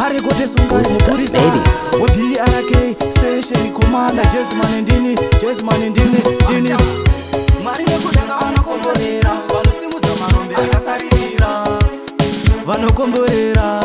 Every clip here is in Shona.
mari kote sungai mupurisa wePRK station commander Jesman ndini mari yekudanga vanokomborera vanosimudza marombe akasarira vanokomborera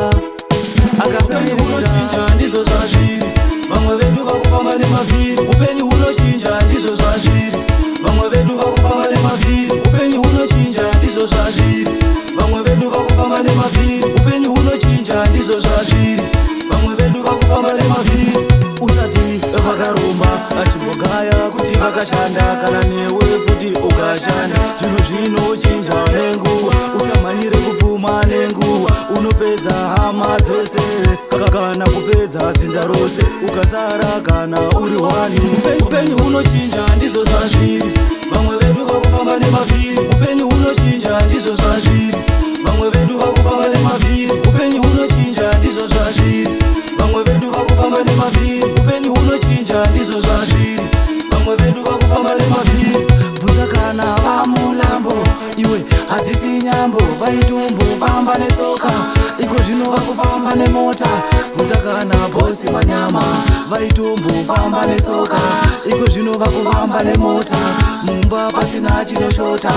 akasarira unochinja ndizvo zvazviri vamwe vedu vakufamba nemavhiri upenyu hunochinja ndizvo zvazviri vamwe vedu vakufamba nemavhiri upenyu hunochinja ndizvo zvazviri vamwe vedu vakufamba nemavhiri upenyu hunochinja ndizvo zvazviri vamwe vedu vakufamba nemavhiri usati vakaromba achimbogaya kuti vakashanda kana newe futi ukashanda zvinhu zvinochinja nenguva usamhanyire kupfuma nenguva unopedza hama dzose kana kupedza dzinza rose ukasara kana uri wani upenyu hunochinja ndizvo zvazviri vamwe vedu vakufamba nemavhiri upenyu hunochinja ndizvo zvazviri vamwe vedu vakufamba nemavhiri upenyu hunochinja ndizvo zvazviri vamwe vedu vakufamba nemavhiri upenyu hunochinja ndizvo zvazviri vamwe vedu vakufamba nemavhiri bvunza kana vamulambo iwe hadzisi nyambo vaitumbu famba netsoka iko zvino vakufamba nemota bvunza kana bhosi manyama vaitumbu famba netsoka iko zvino vakufamba nemota mumba pasina chinoshota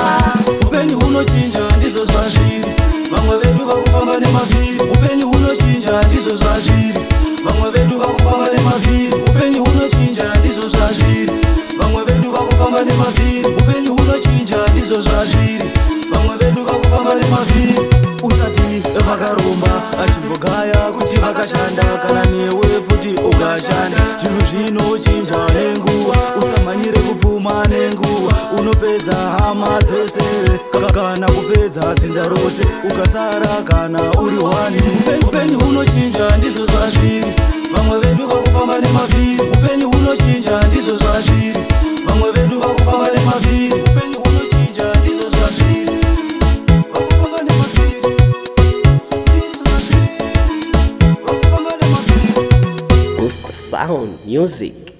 upenyu hunochinja ndizvo zvazviri vamwe vedu vakufamba nemavhiri upenyu hunochinja ndizvo zvazviri vamwe vedu vakufamba nemavhiri upenyu hunochinja ndizvo zvazviri vamwe vedu vakufamba nemavhiri upenyu hunochinja ndizvo zvazviri vamwe vedu vakufamba nemavhiri usati vakaromba achimbogaya kuti vakashanda kana newe futi ukashanda zvinhu zvinochinja nenguva usamhanyire kupfuma nenguva unopedza hama dzose kana kupedza dzinza rose ukasara kana uri wani upenyu hunochinja ndizvo zvazviri vamwe vedu vakufamba nemavhiri upenyu hunochinja ndizvo zvazviri vamwe vedu vakufamba nemavhiri upenyu hunochinja ndizvo zvazviri vakufamba nemavhiri ndizvo zvazviri vakufamba nemavhiri Boost Sound Music.